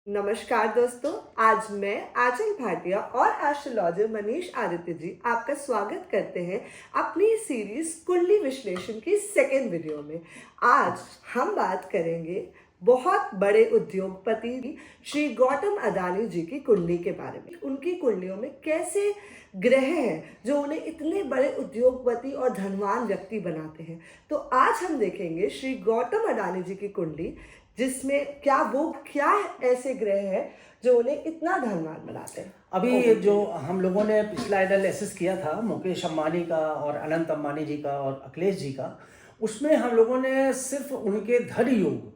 नमस्कार दोस्तों, आज मैं आंचल भाटिया और एस्ट्रोलॉजर मनीष आदित्य जी आपका स्वागत करते हैं अपनी सीरीज कुंडली विश्लेषण की सेकेंड वीडियो में। आज हम बात करेंगे बहुत बड़े उद्योगपति श्री गौतम अडानी जी की कुंडली के बारे में। उनकी कुंडलियों में कैसे ग्रह हैं जो उन्हें इतने बड़े उद्योगपति और धनवान व्यक्ति बनाते हैं। तो आज हम देखेंगे श्री गौतम अडानी जी की कुंडली, जिसमें क्या ऐसे ग्रह हैं जो उन्हें इतना धनवान बनाते हैं। अभी जो हम लोगों ने पिछला एनालिसिस किया था मुकेश अंबानी का और अनंत अंबानी जी का और अखिलेश जी का, उसमें हम लोगों ने सिर्फ उनके धन योग,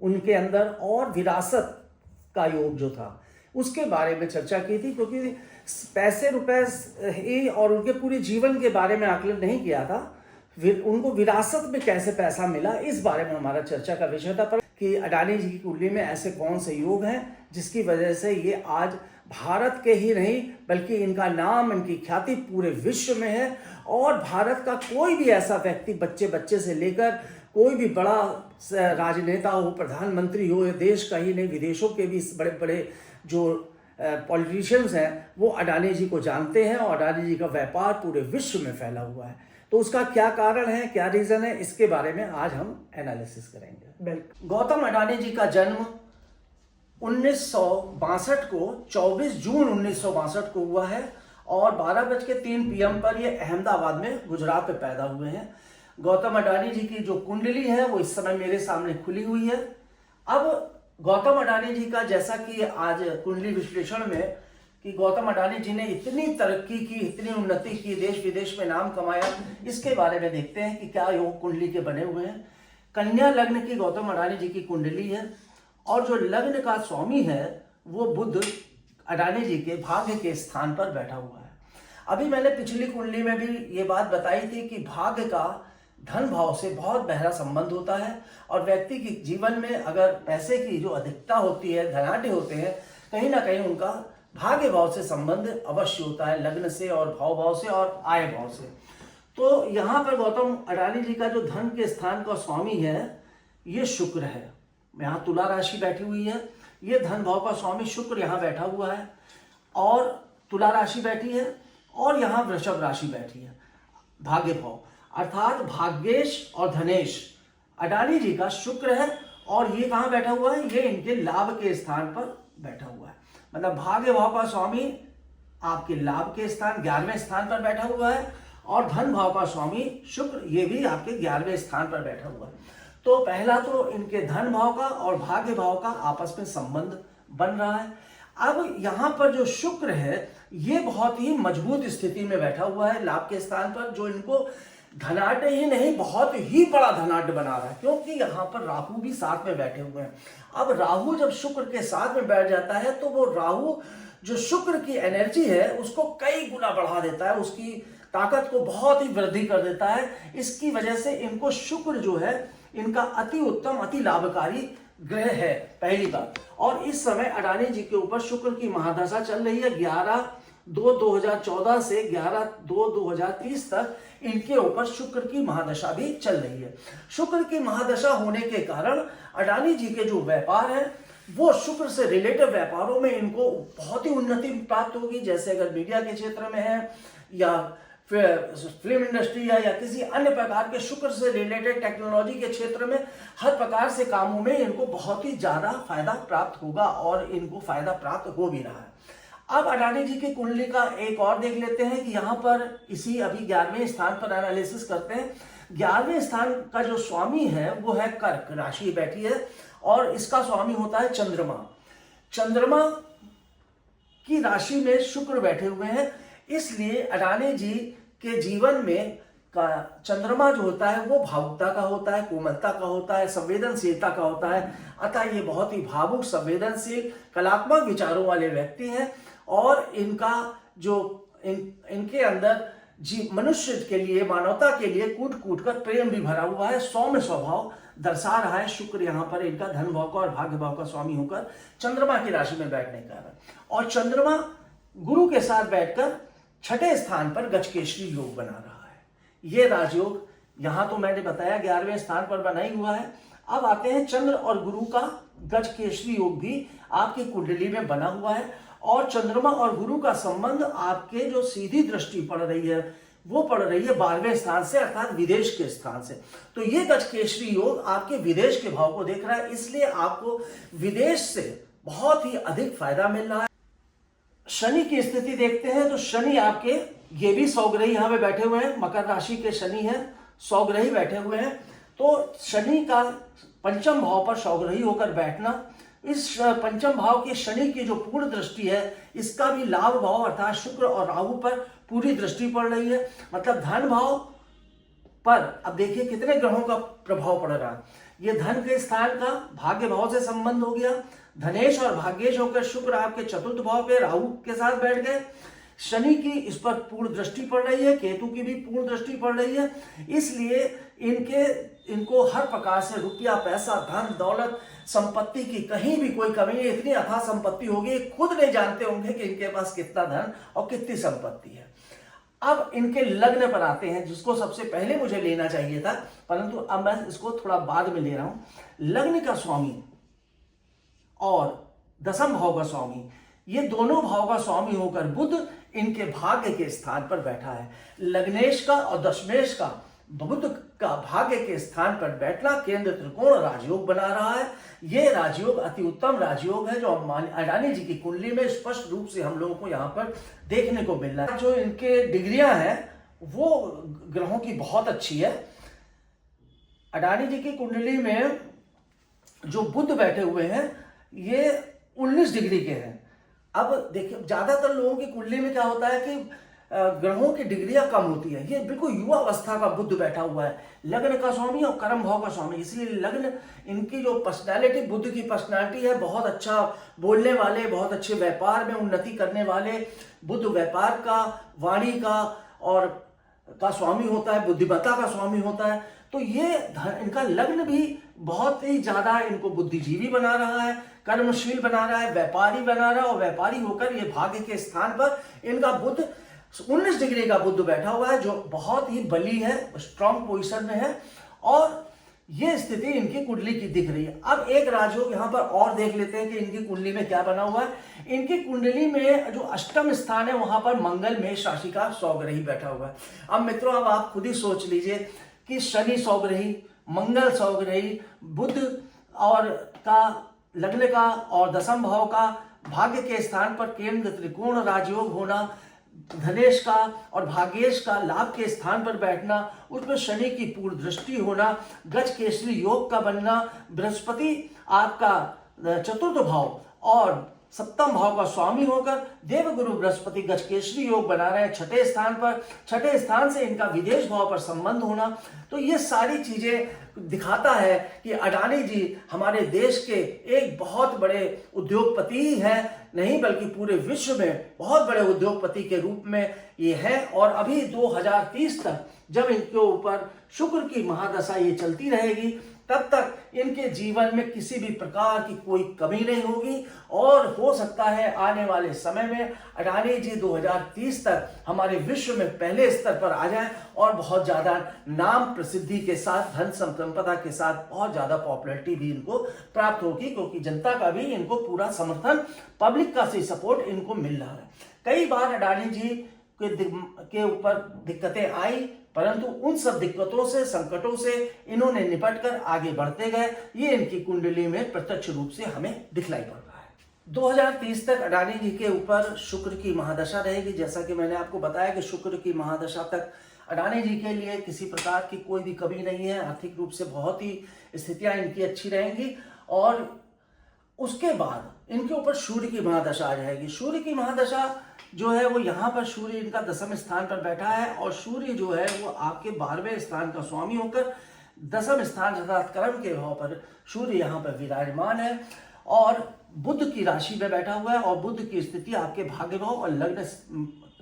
उनके अंदर और विरासत का योग जो था उसके बारे में चर्चा की थी, क्योंकि पैसे रुपए और उनके पूरे जीवन के बारे में आकलन नहीं किया था। उनको विरासत में कैसे पैसा मिला, इस बारे में हमारा चर्चा का विषय था। पर कि अडानी जी की कुंडली में ऐसे कौन से योग हैं जिसकी वजह से ये आज भारत के ही नहीं बल्कि इनका नाम, इनकी ख्याति पूरे विश्व में है। और भारत का कोई भी ऐसा व्यक्ति, बच्चे से लेकर कोई भी बड़ा राजनेता हो, प्रधानमंत्री हो, देश का ही नहीं विदेशों के भी बड़े बड़े जो पॉलिटिशियंस हैं वो अडानी जी को जानते हैं और अडानी जी का व्यापार पूरे विश्व में फैला हुआ है। तो उसका क्या कारण है, क्या रीज़न है, इसके बारे में आज हम एनालिसिस करेंगे। गौतम अडानी जी का जन्म 1962 को 24 जून 1962 को हुआ है और 12:03 PM पर ये अहमदाबाद में गुजरात में पैदा हुए हैं। गौतम अडानी जी की जो कुंडली है वो इस समय मेरे सामने खुली हुई है। अब गौतम अडानी जी का, जैसा कि आज कुंडली विश्लेषण में कि गौतम अडानी जी ने इतनी तरक्की की, इतनी उन्नति की, देश विदेश में नाम कमाया, इसके बारे में देखते हैं कि क्या योग कुंडली के बने हुए हैं। कन्या लग्न की गौतम अडानी जी की कुंडली है और जो लग्न का स्वामी है वो बुध अडानी जी के भाग्य के स्थान पर बैठा हुआ है। अभी मैंने पिछली कुंडली में भी ये बात बताई थी कि भाग्य का धन भाव से बहुत गहरा संबंध होता है और व्यक्ति के जीवन में अगर पैसे की जो अधिकता होती है, धनाढ्य होते हैं, कहीं ना कहीं उनका भाग्य भाव से संबंध अवश्य होता है, लग्न से और भाव से और आय भाव से। तो यहाँ पर गौतम अडानी जी का जो धन के स्थान का स्वामी है ये शुक्र है। यहाँ तुला राशि बैठी हुई है, ये धन भाव का स्वामी शुक्र यहाँ बैठा हुआ है और तुला राशि बैठी है और यहाँ वृषभ राशि बैठी है। भाग्य भाव अर्थात भाग्येश और धनेश अडानी जी का शुक्र है और ये कहाँ बैठा हुआ है, ये इनके लाभ के स्थान पर बैठा हुआ है। मतलब भाग्य भाव का स्वामी आपके लाभ के स्थान 11वें स्थान पर बैठा हुआ है और धन भाव का स्वामी शुक्र ये भी आपके 11वें स्थान पर बैठा हुआ है। तो पहला तो इनके धन भाव का और भाग्य भाव का आपस में संबंध बन रहा है। अब यहाँ पर जो शुक्र है ये बहुत ही मजबूत स्थिति में बैठा हुआ है लाभ के स्थान पर, जो इनको धनाढ्य ही नहीं बहुत ही बड़ा धनाढ्य बना रहा है, क्योंकि यहाँ पर राहु भी साथ में बैठे हुए हैं। अब राहु जब शुक्र के साथ में बैठ जाता है तो वो राहु जो शुक्र की एनर्जी है उसको कई गुना बढ़ा देता है, उसकी ताकत को बहुत ही वृद्धि कर देता है। इसकी वजह से इनको शुक्र जो है इनका अति उत्तम, अति लाभकारी ग्रह है, पहली बात। और इस समय अडानी जी के ऊपर शुक्र की महादशा चल रही है 11/2/2014 से 11/2/2030 तक इनके ऊपर शुक्र की महादशा भी चल रही है। शुक्र की महादशा होने के कारण अडानी जी के जो व्यापार है वो शुक्र से रिलेटेड व्यापारों में इनको बहुत ही उन्नति प्राप्त होगी। जैसे अगर मीडिया के क्षेत्र में है या फिल्म इंडस्ट्री या किसी अन्य प्रकार के शुक्र से रिलेटेड टेक्नोलॉजी के क्षेत्र में, हर प्रकार से कामों में इनको बहुत ही ज्यादा फायदा प्राप्त होगा और इनको फायदा प्राप्त हो भी रहा है। अब अडानी जी की कुंडली का एक और देख लेते हैं कि यहाँ पर इसी अभी 11वें स्थान पर एनालिसिस करते हैं। 11वें स्थान का जो स्वामी है वो है कर्क राशि बैठी है और इसका स्वामी होता है चंद्रमा। चंद्रमा की राशि में शुक्र बैठे हुए हैं, इसलिए अडानी जी के जीवन में का चंद्रमा जो होता है वो भावुकता का होता है, कोमलता का होता है, संवेदनशीलता का होता है। अतः ये बहुत ही भावुक, संवेदनशील, कलात्मक विचारों वाले व्यक्ति हैं और इनका जो इनके अंदर मनुष्य के लिए, मानवता के लिए कूट कूट कर प्रेम भी भरा हुआ है, सौम्य स्वभाव दर्शा रहा है। शुक्र यहाँ पर इनका धन भाव का और भाग्य भाव का स्वामी होकर चंद्रमा की राशि में बैठने का है और चंद्रमा गुरु के साथ बैठकर 6ठे स्थान पर गजकेसरी योग बना रहा है। ये राजयोग यहाँ तो मैंने बताया 11वें स्थान पर बना ही हुआ है। अब आते हैं चंद्र और गुरु का गज केसरी योग भी आपकी कुंडली में बना हुआ है। और चंद्रमा और गुरु का संबंध आपके जो सीधी दृष्टि पड़ रही है वो पड़ रही है 12वें स्थान से, अर्थात विदेश के स्थान से। तो ये गज केसरी योग आपके विदेश के भाव को देख रहा है, इसलिए आपको विदेश से बहुत ही अधिक फायदा मिल रहा है। शनि की स्थिति देखते हैं तो शनि आपके, ये भी सौग्रही यहां पे बैठे हुए हैं, मकर राशि के शनि हैं, सौग्रही बैठे हुए हैं। तो शनि का पंचम भाव पर सौग्रही होकर बैठना, इस पंचम भाव के शनि की जो पूर्ण दृष्टि है इसका भी लाभ भाव अर्थात शुक्र और राहु पर पूरी दृष्टि पड़ रही है। मतलब धन भाव पर अब देखिए कितने ग्रहों का प्रभाव पड़ रहा है। ये धन के स्थान का भाग्य भाव से संबंध हो गया, धनेश और भाग्येश होकर शुक्र आपके चतुर्थ भाव पे राहु के साथ बैठ गए। शनि की इस पर पूर्ण दृष्टि पड़ रही है, केतु की भी पूर्ण दृष्टि पड़ रही है, इसलिए इनको हर प्रकार से रुपया, पैसा, धन, दौलत, संपत्ति की कहीं भी कोई कमी नहीं। इतनी अथाह संपत्ति होगी, खुद नहीं जानते होंगे कि इनके पास कितना धन और कितनी संपत्ति है। अब इनके लग्न पर आते हैं, जिसको सबसे पहले मुझे लेना चाहिए था, परंतु अब मैं इसको थोड़ा बाद में ले रहा हूं। लग्न का स्वामी और दसम भाव का स्वामी, ये दोनों भाव का स्वामी होकर बुध इनके भाग्य के स्थान पर बैठा है। लग्नेश का और दशमेश का बुध का भाग्य के स्थान पर बैठना केंद्र त्रिकोण राजयोग बना रहा है। ये राजयोग अति उत्तम राजयोग है जो अडानी जी की कुंडली में स्पष्ट रूप से हम लोगों को यहाँ पर देखने को मिल रहा है। जो इनके डिग्रियां हैं वो ग्रहों की बहुत अच्छी है। अडानी जी की कुंडली में जो बुध बैठे हुए हैं ये 19 डिग्री के हैं। अब देखिए ज्यादातर लोगों की कुंडली में क्या होता है कि ग्रहों की डिग्रियां कम होती है। ये बिल्कुल युवा अवस्था का बुध बैठा हुआ है, लग्न का स्वामी और कर्म भाव का स्वामी, इसलिए लग्न इनकी जो पर्सनैलिटी, बुध की पर्सनैलिटी है, बहुत अच्छा बोलने वाले, बहुत अच्छे व्यापार में उन्नति करने वाले। बुध व्यापार का, वाणी का और का स्वामी होता है, बुद्धिमत्ता का स्वामी होता है। तो ये इनका लग्न भी बहुत ही ज्यादा इनको बुद्धिजीवी बना रहा है, कर्मशील बना रहा है, व्यापारी बना रहा है। और व्यापारी होकर ये भाग्य के स्थान पर इनका बुध 19 डिग्री का बुध बैठा हुआ है, जो बहुत ही बली है, स्ट्रॉन्ग पोजीशन में है। और ये स्थिति इनकी कुंडली की दिख रही है। अब एक राजयोग यहां पर और देख लेते हैं कि इनकी कुंडली में क्या बना हुआ है। इनकी कुंडली में जो अष्टम स्थान है वहां पर मंगल मेष राशि का सौग्रही बैठा हुआ है। अब मित्रों, अब आप खुद ही सोच लीजिए कि शनि सौग्रही, मंगल सौग्रही, बुध और का लग्न का और दसम भाव का भाग्य के स्थान पर केंद्र त्रिकोण राजयोग होना, धनेश का और भाग्येश का लाभ के स्थान पर बैठना, उसमें शनि की पूर्ण दृष्टि होना, गज केसरी योग का बनना, बृहस्पति आपका चतुर्थ भाव और सप्तम भाव का स्वामी होकर देवगुरु बृहस्पति गज केसरी योग बना रहे हैं छठे स्थान पर। छठे स्थान से इनका विदेश भाव पर संबंध होना, तो ये सारी चीजें दिखाता है कि अडानी जी हमारे देश के एक बहुत बड़े उद्योगपति ही हैं, नहीं बल्कि पूरे विश्व में बहुत बड़े उद्योगपति के रूप में ये है। और अभी 2030 तक जब इनके ऊपर शुक्र की महादशा ये चलती रहेगी, तब तक इनके जीवन में किसी भी प्रकार की कोई कमी नहीं होगी। और हो सकता है आने वाले समय में अडानी जी 2030 तक हमारे विश्व में पहले स्तर पर आ जाएं और बहुत ज्यादा नाम प्रसिद्धि के साथ, धन संपदा के साथ बहुत ज्यादा पॉपुलैरिटी भी इनको प्राप्त होगी, क्योंकि जनता का भी इनको पूरा समर्थन, पब्लिक का से सपोर्ट इनको मिल रहा है। कई बार अडानी जी के ऊपर दिक्कतें आई, परंतु उन सब दिक्कतों से, संकटों से इन्होंने निपटकर आगे बढ़ते गए। ये इनकी कुंडली में प्रत्यक्ष रूप से हमें दिखलाई पड़ रहा है। 2030 तक अडानी जी के ऊपर शुक्र की महादशा रहेगी। जैसा कि मैंने आपको बताया कि शुक्र की महादशा तक अडानी जी के लिए किसी प्रकार की कोई भी कमी नहीं है, आर्थिक रूप से बहुत ही स्थितियां इनकी अच्छी रहेंगी। और उसके बाद इनके ऊपर सूर्य की महादशा आ जाएगी। सूर्य की महादशा जो है वो यहाँ पर सूर्य इनका दसम स्थान पर बैठा है, और सूर्य जो है वो आपके 12वें स्थान का स्वामी होकर दसम स्थान अर्थात कर्म के भाव पर सूर्य यहाँ पर विराजमान है और बुध की राशि में बैठा हुआ है। और बुध की स्थिति आपके भाग्य भाव और लग्न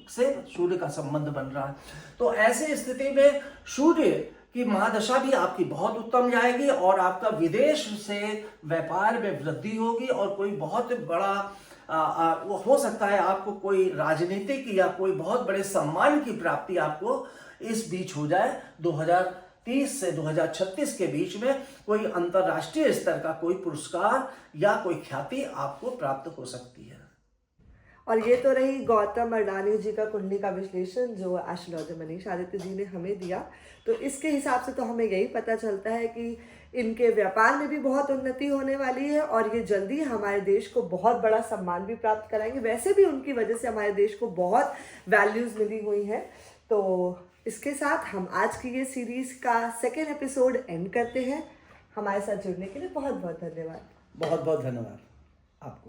से सूर्य का संबंध बन रहा है। तो ऐसे स्थिति में सूर्य की महादशा भी आपकी बहुत उत्तम जाएगी और आपका विदेश से व्यापार में वृद्धि होगी और कोई बहुत बड़ा हो सकता है आपको कोई राजनीतिक या कोई बहुत बड़े सम्मान की प्राप्ति आपको इस बीच हो जाए 2030 से 2036 के बीच में कोई अंतरराष्ट्रीय स्तर का कोई पुरस्कार या कोई ख्याति आपको प्राप्त हो सकती है। और ये तो रही गौतम अडानी जी का कुंडली का विश्लेषण जो एस्ट्रोलॉजर मनीष आदित्य जी ने हमें दिया। तो इसके हिसाब से तो हमें यही पता चलता है कि इनके व्यापार में भी बहुत उन्नति होने वाली है और ये जल्दी हमारे देश को बहुत बड़ा सम्मान भी प्राप्त कराएंगे। वैसे भी उनकी वजह से हमारे देश को बहुत वैल्यूज़ मिली हुई हैं। तो इसके साथ हम आज की ये सीरीज़ का सेकेंड एपिसोड एंड करते हैं। हमारे साथ जुड़ने के लिए बहुत बहुत धन्यवाद। बहुत बहुत धन्यवाद आपको।